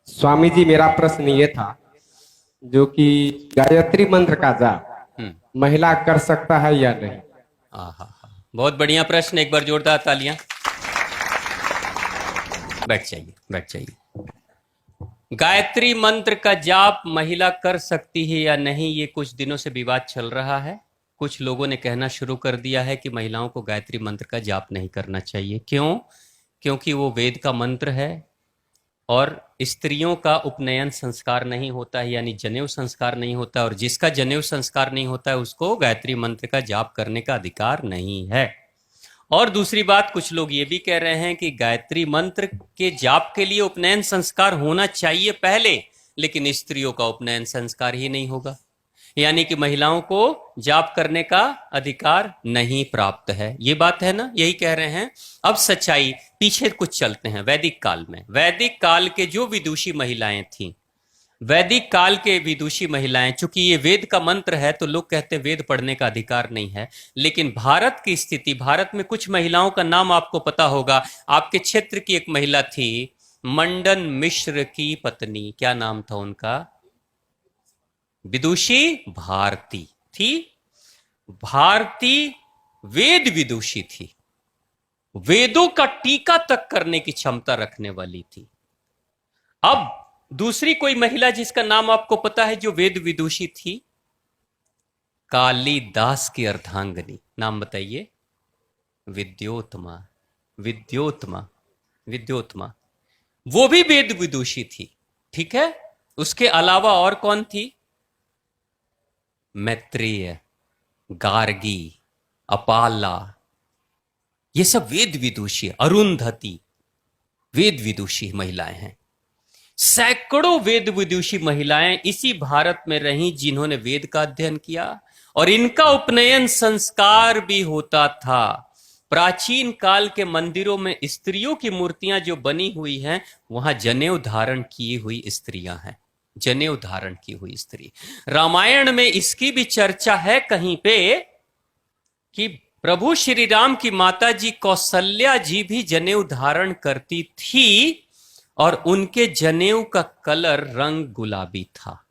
स्वामी जी, मेरा प्रश्न ये था जो कि गायत्री मंत्र का जाप महिला कर सकता है या नहीं। आहा, बहुत बढ़िया प्रश्न, एक बार जोरदार तालियां। बैठ जाइए, बैठ जाइए। गायत्री मंत्र का जाप महिला कर सकती है या नहीं, ये कुछ दिनों से विवाद चल रहा है। कुछ लोगों ने कहना शुरू कर दिया है कि महिलाओं को गायत्री मंत्र का जाप नहीं करना चाहिए। क्यों? क्योंकि वो वेद का मंत्र है और स्त्रियों का उपनयन संस्कार नहीं होता है, यानी जनेऊ संस्कार नहीं होता, और जिसका जनेऊ संस्कार नहीं होता है उसको गायत्री मंत्र का जाप करने का अधिकार नहीं है। और दूसरी बात, कुछ लोग ये भी कह रहे हैं कि गायत्री मंत्र के जाप के लिए उपनयन संस्कार होना चाहिए पहले, लेकिन स्त्रियों का उपनयन संस्कार ही नहीं होगा, यानी कि महिलाओं को जाप करने का अधिकार नहीं प्राप्त है। ये बात है ना, यही कह रहे हैं। अब सच्चाई, पीछे कुछ चलते हैं। वैदिक काल में, वैदिक काल के जो विदुषी महिलाएं थीं, वैदिक काल के विदुषी महिलाएं, चूंकि ये वेद का मंत्र है तो लोग कहते हैं वेद पढ़ने का अधिकार नहीं है, लेकिन भारत की स्थिति, भारत में कुछ महिलाओं का नाम आपको पता होगा। आपके क्षेत्र की एक महिला थी, मंडन मिश्र की पत्नी, क्या नाम था उनका? विदुषी भारती थी। भारती वेद विदुषी थी, वेदों का टीका तक करने की क्षमता रखने वाली थी। अब दूसरी कोई महिला जिसका नाम आपको पता है जो वेद विदुषी थी, कालिदास की अर्धांगिनी, नाम बताइए? विद्योत्मा। विद्योत्मा, विद्योत्मा, वो भी वेद विदुषी थी। ठीक है, उसके अलावा और कौन थी? मैत्रेय, गार्गी, अपाला, ये सब वेद विदुषी। अरुंधति वेद विदुषी महिलाएं हैं। सैकड़ों वेद विदुषी महिलाएं इसी भारत में रहीं जिन्होंने वेद का अध्ययन किया, और इनका उपनयन संस्कार भी होता था। प्राचीन काल के मंदिरों में स्त्रियों की मूर्तियां जो बनी हुई हैं, वहां जनेऊ धारण की हुई स्त्रियां हैं, जनेऊ धारण की हुई स्त्री। रामायण में इसकी भी चर्चा है कहीं पे कि प्रभु श्री राम की माता जी कौशल्या जी भी जनेऊ धारण करती थी, और उनके जनेऊ का कलर रंग गुलाबी था।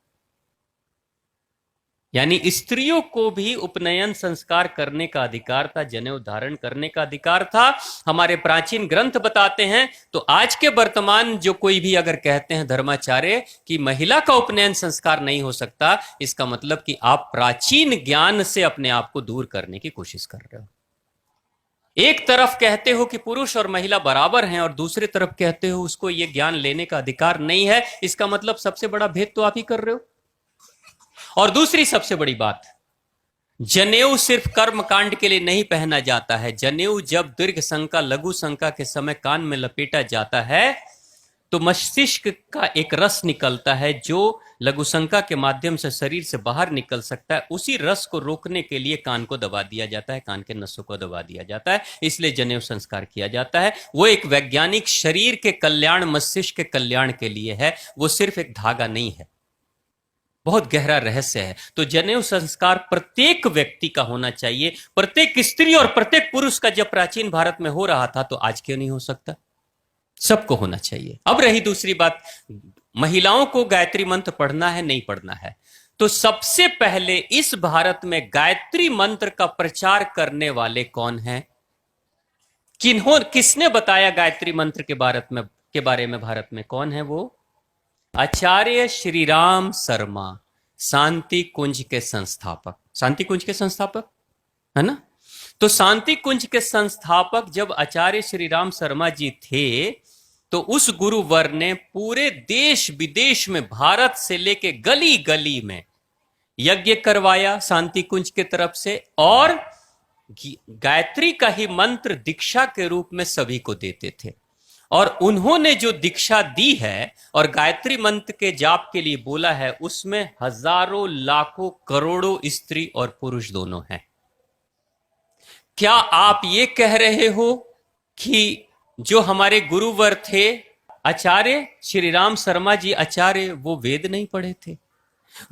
यानी स्त्रियों को भी उपनयन संस्कार करने का अधिकार था, जनेऊ धारण करने का अधिकार था। हमारे प्राचीन ग्रंथ बताते हैं। तो आज के वर्तमान जो कोई भी अगर कहते हैं धर्माचार्य कि महिला का उपनयन संस्कार नहीं हो सकता, इसका मतलब कि आप प्राचीन ज्ञान से अपने आप को दूर करने की कोशिश कर रहे हो। एक तरफ कहते हो कि पुरुष और महिला बराबर हैं, और दूसरी तरफ कहते हो उसको यह ज्ञान लेने का अधिकार नहीं है। इसका मतलब सबसे बड़ा भेद तो आप ही कर रहे हो। और दूसरी सबसे बड़ी बात, जनेऊ सिर्फ कर्म कांड के लिए नहीं पहना जाता है। जनेऊ जब दीर्घ शंका, लघु शंका के समय कान में लपेटा जाता है तो मस्तिष्क का एक रस निकलता है जो लघु शंका के माध्यम से शरीर से बाहर निकल सकता है। उसी रस को रोकने के लिए कान को दबा दिया जाता है, कान के नसों को दबा दिया जाता है, इसलिए जनेऊ संस्कार किया जाता है। वो एक वैज्ञानिक शरीर के कल्याण, मस्तिष्क के कल्याण के लिए है, वो सिर्फ एक धागा नहीं है, बहुत गहरा रहस्य है। तो जनेऊ संस्कार प्रत्येक व्यक्ति का होना चाहिए, प्रत्येक स्त्री और प्रत्येक पुरुष का। जब प्राचीन भारत में हो रहा था तो आज क्यों नहीं हो सकता? सबको होना चाहिए। अब रही दूसरी बात, महिलाओं को गायत्री मंत्र पढ़ना है नहीं पढ़ना है, तो सबसे पहले इस भारत में गायत्री मंत्र का प्रचार करने वाले कौन हैं? किसने बताया गायत्री मंत्र के बारे में भारत में कौन है वो? आचार्य श्री राम शर्मा, शांति कुंज के संस्थापक। शांति कुंज के संस्थापक है ना? तो शांति कुंज के संस्थापक जब आचार्य श्री राम शर्मा जी थे, तो उस गुरुवर ने पूरे देश विदेश में, भारत से लेके गली गली में यज्ञ करवाया शांति कुंज के तरफ से, और गायत्री का ही मंत्र दीक्षा के रूप में सभी को देते थे। और उन्होंने जो दीक्षा दी है और गायत्री मंत्र के जाप के लिए बोला है, उसमें हजारों, लाखों, करोड़ों स्त्री और पुरुष दोनों हैं। क्या आप ये कह रहे हो कि जो हमारे गुरुवर थे आचार्य श्री राम शर्मा जी आचार्य, वो वेद नहीं पढ़े थे,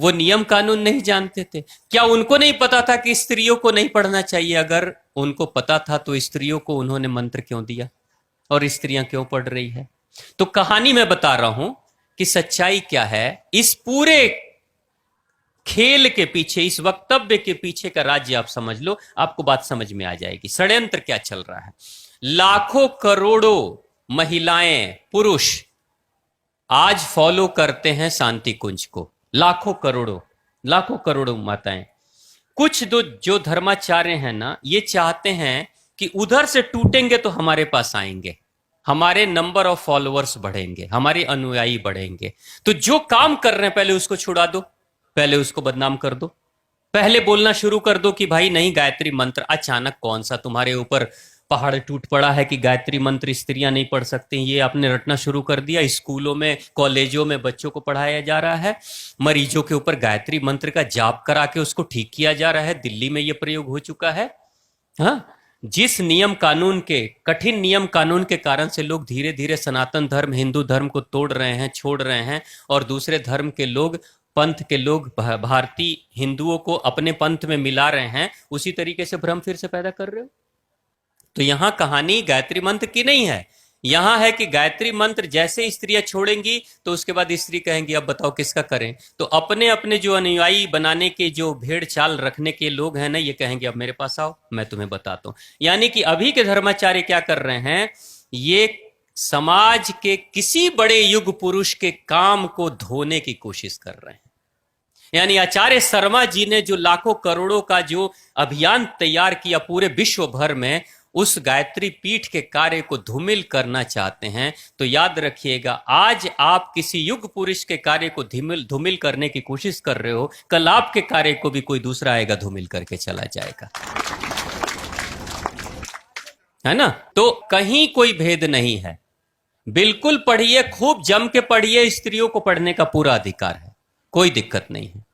वो नियम कानून नहीं जानते थे? क्या उनको नहीं पता था कि स्त्रियों को नहीं पढ़ना चाहिए? अगर उनको पता था तो स्त्रियों को उन्होंने मंत्र क्यों दिया और स्त्रियां क्यों पढ़ रही है? तो कहानी मैं बता रहा हूं कि सच्चाई क्या है, इस पूरे खेल के पीछे, इस वक्तव्य के पीछे का राज्य आप समझ लो, आपको बात समझ में आ जाएगी। षड्यंत्र क्या चल रहा है। लाखों करोड़ों महिलाएं, पुरुष आज फॉलो करते हैं शांति कुंज को। लाखों करोड़ों माताएं। कुछ जो धर्माचार्य हैं ना, ये चाहते हैं कि उधर से टूटेंगे तो हमारे पास आएंगे, हमारे नंबर ऑफ फॉलोअर्स बढ़ेंगे, हमारे अनुयायी बढ़ेंगे। तो जो काम कर रहे हैं पहले उसको छुड़ा दो, पहले उसको बदनाम कर दो, पहले बोलना शुरू कर दो कि भाई नहीं, गायत्री मंत्र अचानक कौन सा तुम्हारे ऊपर पहाड़ टूट पड़ा है कि गायत्री मंत्र स्त्रियां नहीं पढ़ सकती, ये आपने रटना शुरू कर दिया। स्कूलों में, कॉलेजों में बच्चों को पढ़ाया जा रहा है, मरीजों के ऊपर गायत्री मंत्र का जाप करा के उसको ठीक किया जा रहा है। दिल्ली में यह प्रयोग हो चुका है। हाँ, जिस नियम कानून के, कठिन नियम कानून के कारण से लोग धीरे धीरे सनातन धर्म, हिंदू धर्म को तोड़ रहे हैं, छोड़ रहे हैं, और दूसरे धर्म के लोग, पंथ के लोग भारतीय हिंदुओं को अपने पंथ में मिला रहे हैं, उसी तरीके से भ्रम फिर से पैदा कर रहे हो। तो यहां कहानी गायत्री मंत्र की नहीं है, यहां है कि गायत्री मंत्र जैसे स्त्रियां छोड़ेंगी तो उसके बाद स्त्री कहेंगी अब बताओ किसका करें। तो अपने अपने जो अनुयायी बनाने के, जो भेड़ चाल रखने के लोग हैं ना, ये कहेंगे अब मेरे पास आओ, मैं तुम्हें बताता हूं। यानी कि अभी के धर्माचार्य क्या कर रहे हैं, ये समाज के किसी बड़े युग पुरुष के काम को धोने की कोशिश कर रहे हैं। यानी आचार्य शर्मा जी ने जो लाखों करोड़ों का जो अभियान तैयार किया पूरे विश्व भर में, उस गायत्री पीठ के कार्य को धूमिल करना चाहते हैं। तो याद रखिएगा, आज आप किसी युग पुरुष के कार्य को धूमिल करने की कोशिश कर रहे हो, कल आपके कार्य को भी कोई दूसरा आएगा, धूमिल करके चला जाएगा, है ना। तो कहीं कोई भेद नहीं है, बिल्कुल पढ़िए, खूब जम के पढ़िए, स्त्रियों को पढ़ने का पूरा अधिकार है, कोई दिक्कत नहीं है।